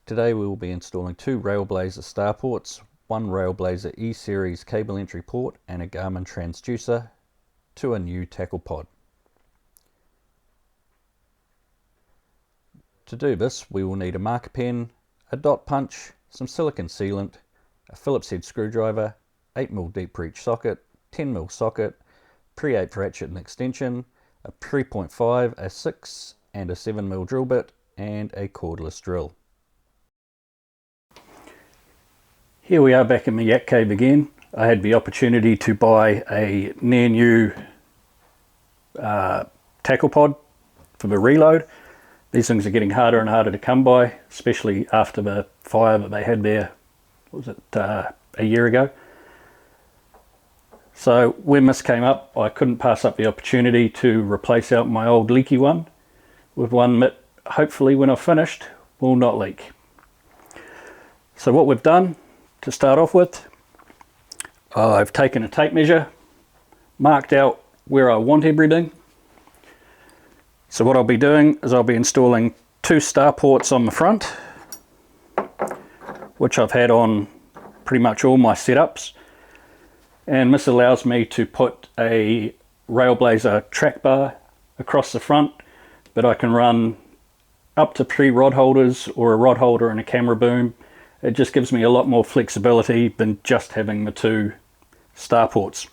Today we will be installing two Railblaza starports, one Railblaza E-Series cable entry port and a Garmin transducer to a new tackle pod. To do this we will need a marker pen, a dot punch, some silicone sealant, a Phillips head screwdriver, 8mm deep reach socket, 10mm socket, pre-8 ratchet and extension, a 3.5, a 6 and a 7mm drill bit and a cordless drill. Here we are back in my yak cave again. I had the opportunity to buy a near new tackle pod for the reload. These things are getting harder and harder to come by, especially after the fire that they had there, what was it, a year ago. So when this came up, I couldn't pass up the opportunity to replace out my old leaky one with one that hopefully when I've finished will not leak. So what we've done to start off with, I've taken a tape measure, marked out where I want everything. So what I'll be doing is I'll be installing two starports on the front, which I've had on pretty much all my setups, and this allows me to put a Railblaza track bar across the front, but I can run up to 3 rod holders or a rod holder and a camera boom. It just gives me a lot more flexibility than just having the two starports.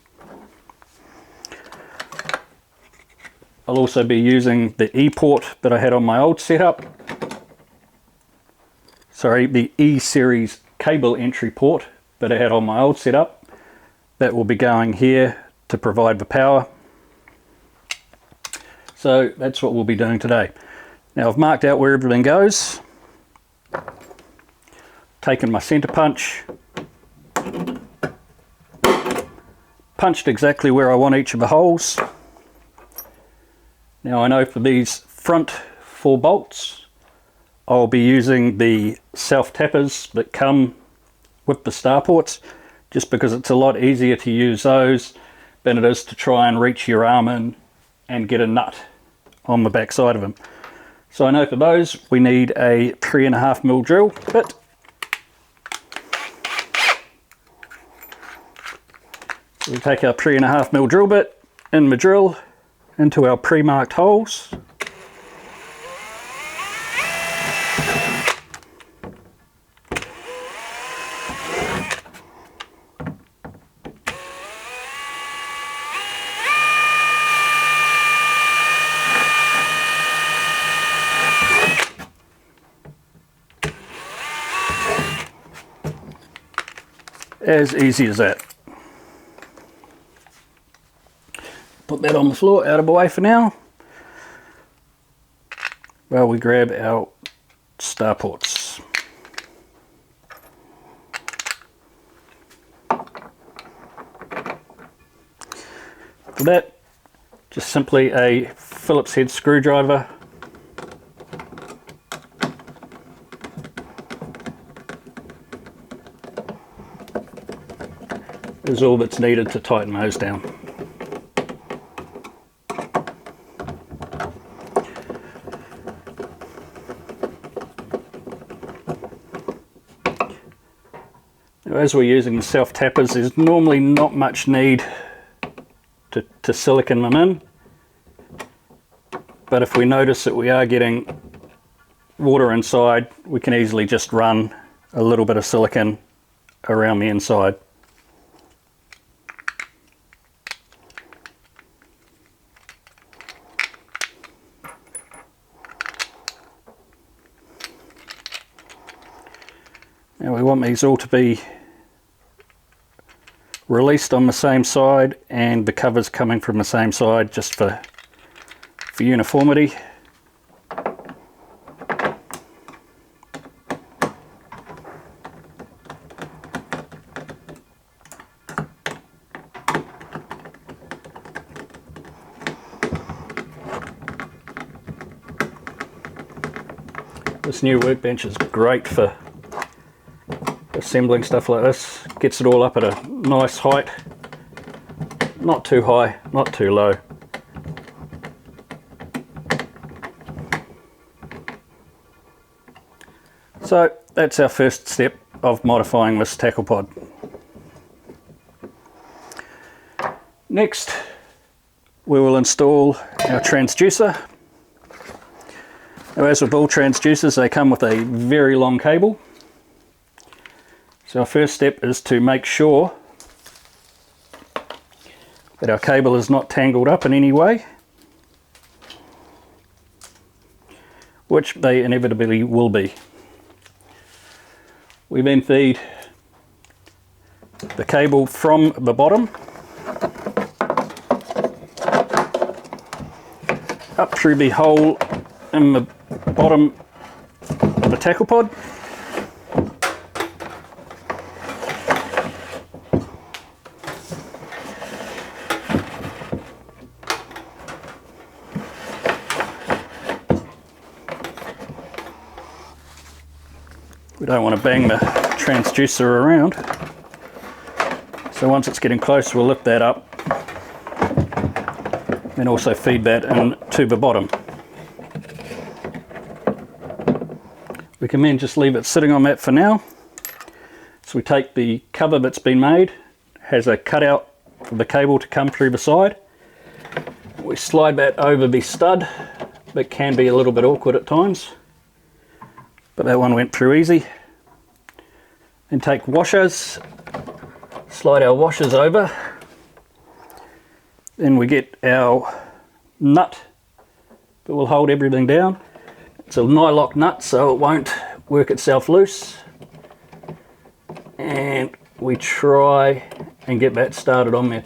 I'll also be using the E port that I had on my old setup. Sorry, the E-Series cable entry port that I had on my old setup. That will be going here to provide the power. So that's what we'll be doing today. Now I've marked out where everything goes. Taken my center punch, punched exactly where I want each of the holes. Now I know for these front 4 bolts I'll be using the self tappers that come with the starports, just because it's a lot easier to use those than it is to try and reach your arm in and get a nut on the back side of them. So I know for those we need a 3.5mm drill bit. We take our 3.5mm drill bit in the drill into our pre-marked holes. As easy as that. Put that on the floor, out of the way for now, while we grab our starports. For that, just simply a Phillips head screwdriver is all that's needed to tighten those down. As we're using the self tappers, there's normally not much need to silicone them in, but if we notice that we are getting water inside, we can easily just run a little bit of silicone around the inside. Now we want these all to be released on the same side and the covers coming from the same side, just for uniformity. This new workbench is great for assembling stuff like this. Gets it all up at a nice height, not too high, not too low. So that's our first step of modifying this tackle pod. Next, we will install our transducer. Now, as with all transducers, they come with a very long cable. So our first step is to make sure that our cable is not tangled up in any way, which they inevitably will be. We then feed the cable from the bottom up through the hole in the bottom of the tackle pod. We don't want to bang the transducer around, so once it's getting close, we'll lift that up and also feed that into the bottom. We can then just leave it sitting on that for now. So we take the cover that's been made, has a cutout for the cable to come through the side. We slide that over the stud, that can be a little bit awkward at times, but that one went through easy. Then take washers, slide our washers over. Then we get our nut that will hold everything down. It's a nylock nut, so it won't work itself loose. And we try and get that started on there.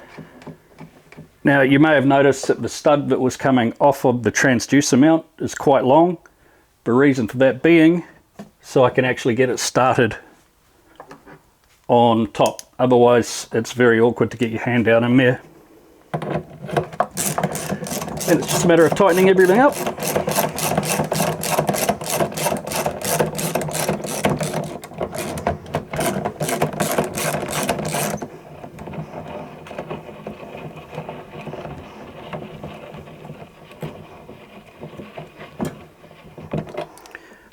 Now, you may have noticed that the stud that was coming off of the transducer mount is quite long. The reason for that being so I can actually get it started on top. Otherwise, it's very awkward to get your hand down in there. And it's just a matter of tightening everything up.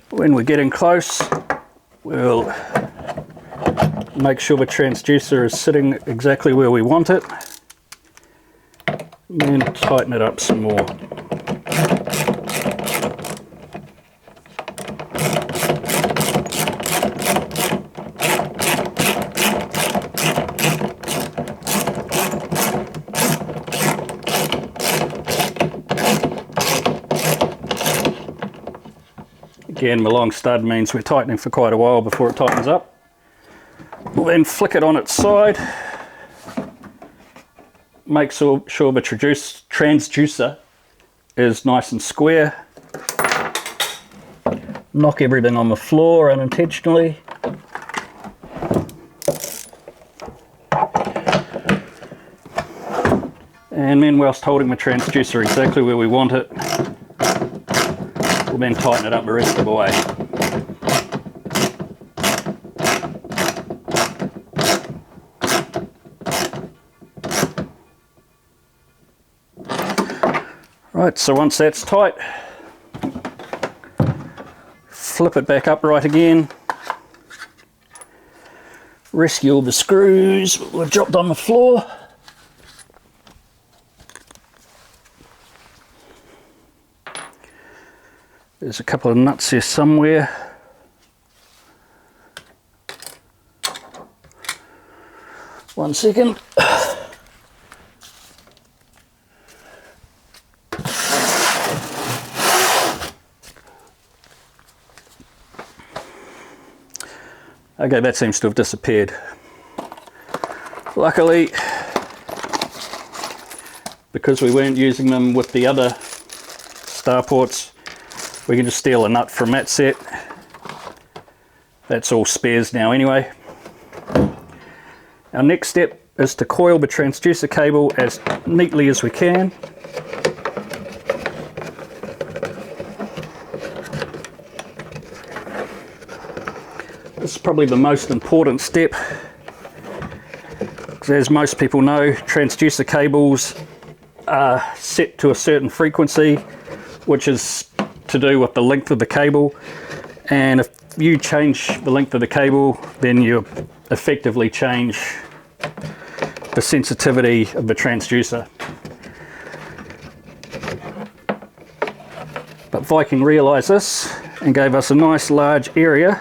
When we're getting close, we'll make sure the transducer is sitting exactly where we want it, and tighten it up some more. Again, the long stud means we're tightening for quite a while before it tightens up. We'll then flick it on its side, make sure the transducer is nice and square, knock everything on the floor unintentionally, and then whilst holding the transducer exactly where we want it, we'll then tighten it up the rest of the way. Right, so once that's tight, flip it back upright again, rescue all the screws that were dropped on the floor. There's a couple of nuts here somewhere. One second. Okay, that seems to have disappeared. Luckily, because we weren't using them with the other star ports, we can just steal a nut from that set. That's all spares now anyway. Our next step is to coil the transducer cable as neatly as we can. This is probably the most important step, because as most people know, transducer cables are set to a certain frequency, which is to do with the length of the cable, and if you change the length of the cable, then you effectively change the sensitivity of the transducer. But Viking realised this and gave us a nice large area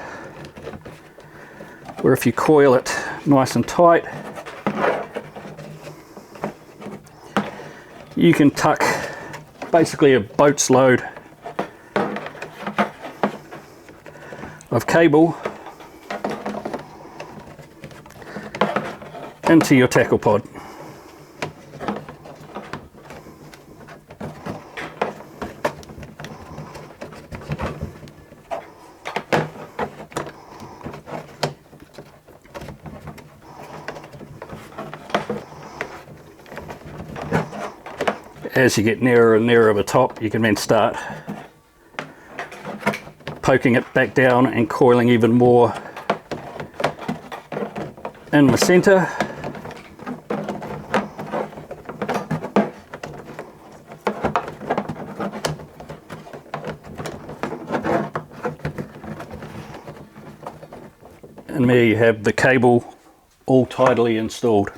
where if you coil it nice and tight, you can tuck basically a boat's load of cable into your tackle pod. As you get nearer and nearer the top, you can then start poking it back down and coiling even more in the center. And there you have the cable all tidily installed.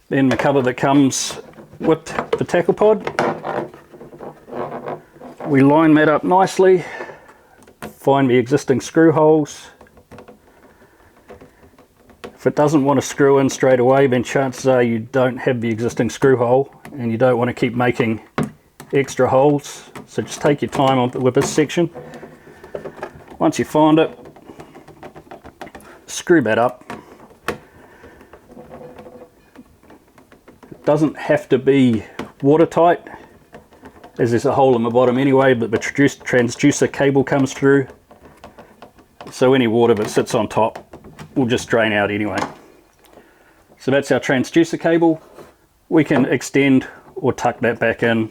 Then the cover that comes with the tackle pod, we line that up nicely, find the existing screw holes. If it doesn't want to screw in straight away, then chances are you don't have the existing screw hole and you don't want to keep making extra holes, so just take your time with this section. Once you find it, screw that up. Doesn't have to be watertight, as there's a hole in the bottom anyway, but the transducer cable comes through, so any water that sits on top will just drain out anyway. So that's our transducer cable. We can extend or tuck that back in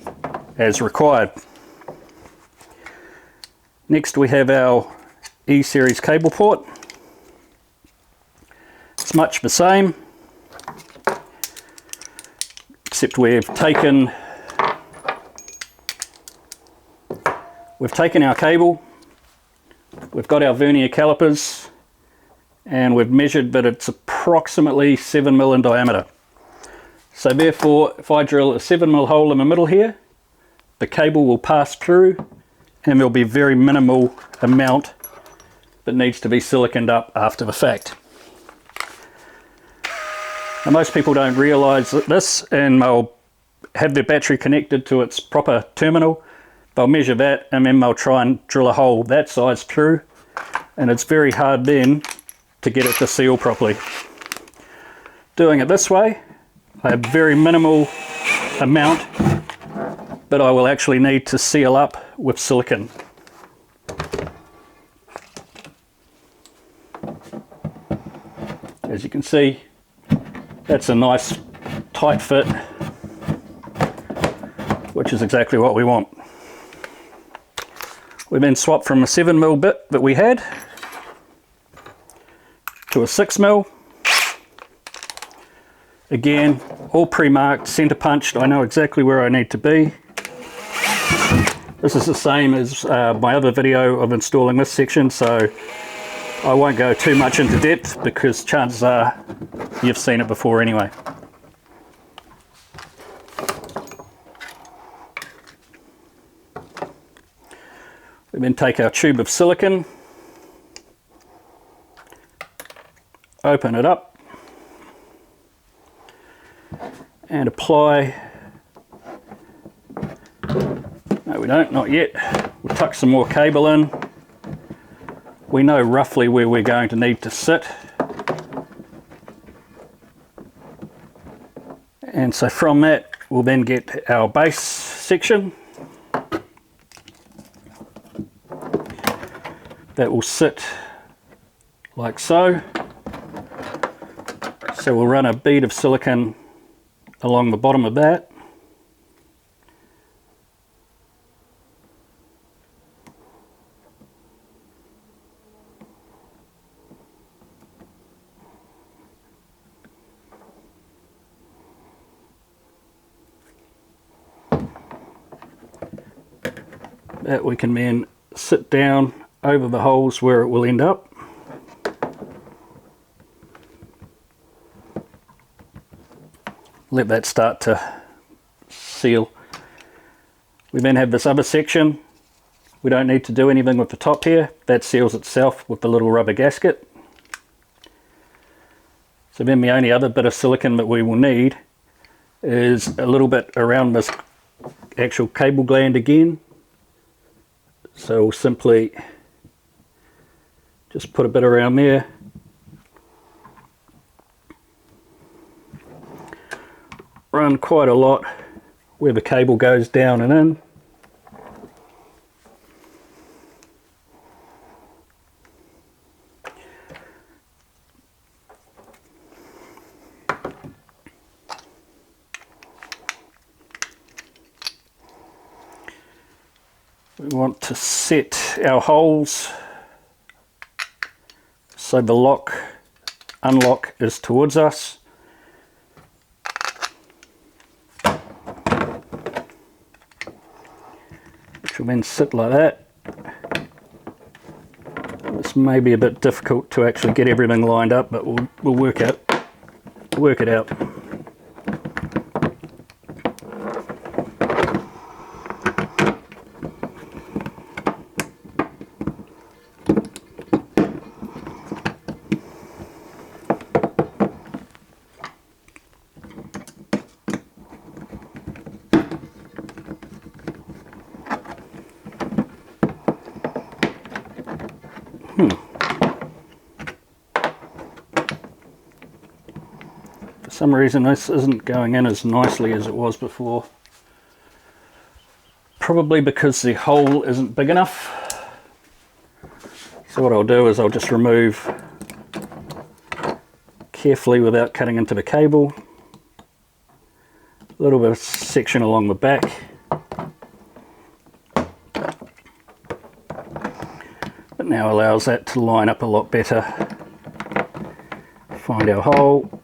as required. Next we have our E-series cable port. It's much the same, except we've taken our cable, we've got our vernier calipers, and we've measured that it's approximately 7mm in diameter. So therefore, if I drill a 7mm hole in the middle here, the cable will pass through and there'll be very minimal amount that needs to be siliconed up after the fact. Now, most people don't realise this, and they'll have their battery connected to its proper terminal. They'll measure that and then they'll try and drill a hole that size through, and it's very hard then to get it to seal properly. Doing it this way, I have very minimal amount that I will actually need to seal up with silicone. As you can see, that's a nice tight fit, which is exactly what we want. We then swap from a 7mm bit that we had to a 6mm. Again, all pre-marked, center punched. I know exactly where I need to be. This is the same as my other video of installing this section, so I won't go too much into depth because chances are you've seen it before anyway. We then take our tube of silicone, open it up, and apply. No, we don't, not yet. We'll tuck some more cable in. We know roughly where we're going to need to sit. And so from that, we'll then get our base section. That will sit like so. So we'll run a bead of silicone along the bottom of that. That we can then sit down over the holes where it will end up. Let that start to seal. We then have this other section. We don't need to do anything with the top here. That seals itself with the little rubber gasket. So then the only other bit of silicone that we will need is a little bit around this actual cable gland again. So we'll simply just put a bit around there. Run quite a lot where the cable goes down and in. We want to set our holes so the unlock is towards us. Which will then sit like that. This may be a bit difficult to actually get everything lined up, but we'll work it out. For some reason this isn't going in as nicely as it was before. Probably because the hole isn't big enough. So what I'll do is I'll just remove carefully without cutting into the cable. A little bit of section along the back. It now allows that to line up a lot better. Find our hole.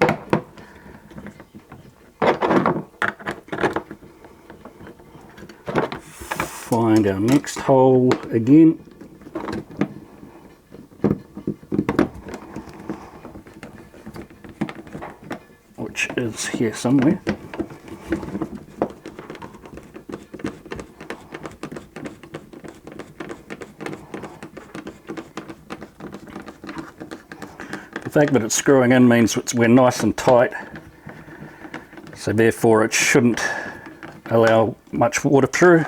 Find our next hole again. Which is here somewhere. The fact that it's screwing in means we're nice and tight, so therefore it shouldn't allow much water through.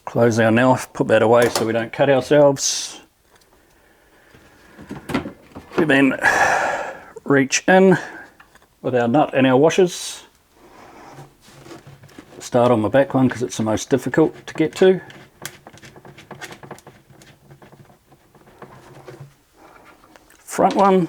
Close our knife, put that away so we don't cut ourselves. We then reach in with our nut and our washers. Start on the back one because it's the most difficult to get to. Front one.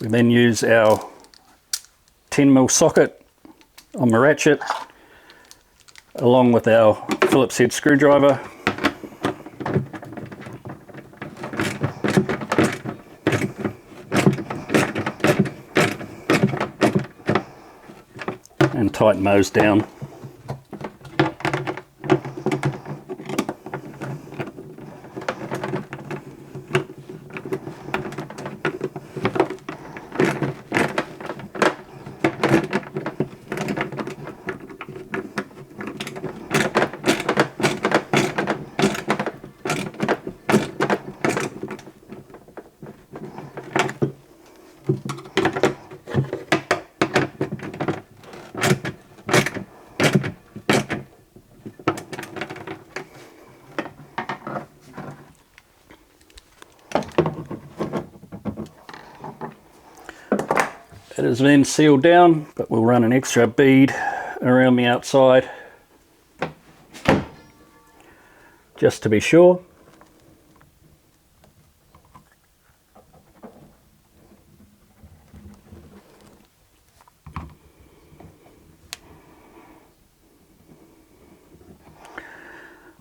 We then use our 10mm socket on the ratchet along with our Phillips head screwdriver. And tighten those down. It is then sealed down, but we'll run an extra bead around the outside just to be sure.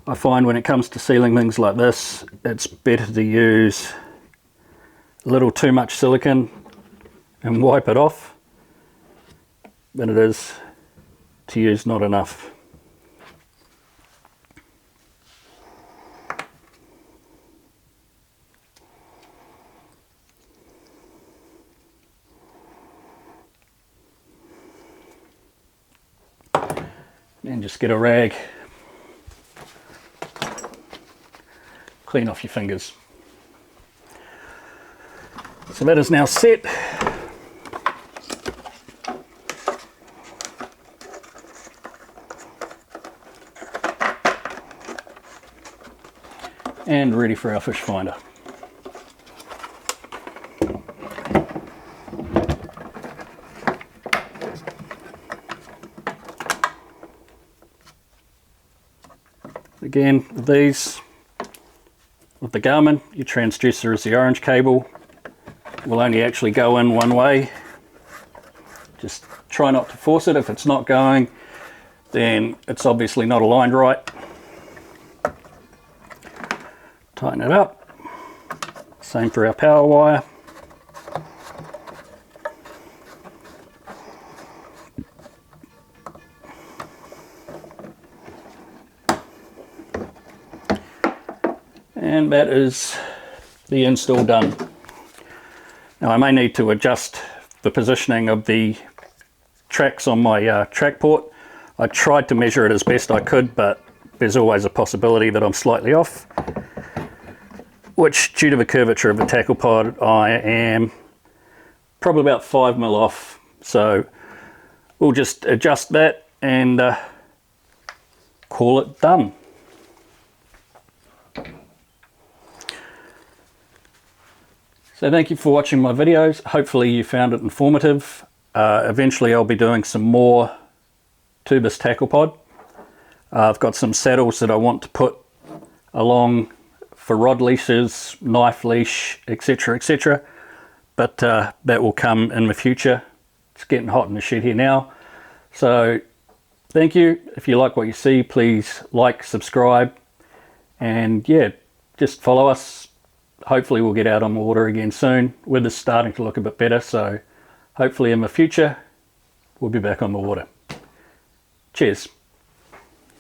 I find when it comes to sealing things like this, it's better to use a little too much silicone and wipe it off, but it is to use not enough. And just get a rag, clean off your fingers. So that is now set. And ready for our fish finder. Again, with these, with the Garmin, your transducer is the orange cable. Will only actually go in one way. Just try not to force it. If it's not going, then it's obviously not aligned right. Tighten it up. Same for our power wire. And that is the install done. Now I may need to adjust the positioning of the tracks on my track port. I tried to measure it as best I could, but there's always a possibility that I'm slightly off, which due to the curvature of the tackle pod I am probably about 5mm off. So we'll just adjust that and call it done. So thank you for watching my videos. Hopefully you found it informative. Eventually I'll be doing some more to this tackle pod. I've got some saddles that I want to put along for rod leashes, knife leash, etc, etc. But that will come in the future. It's getting hot in the shed here now. So thank you. If you like what you see, please like, subscribe, and yeah, just follow us. Hopefully we'll get out on the water again soon. Weather's starting to look a bit better, so hopefully in the future we'll be back on the water. Cheers.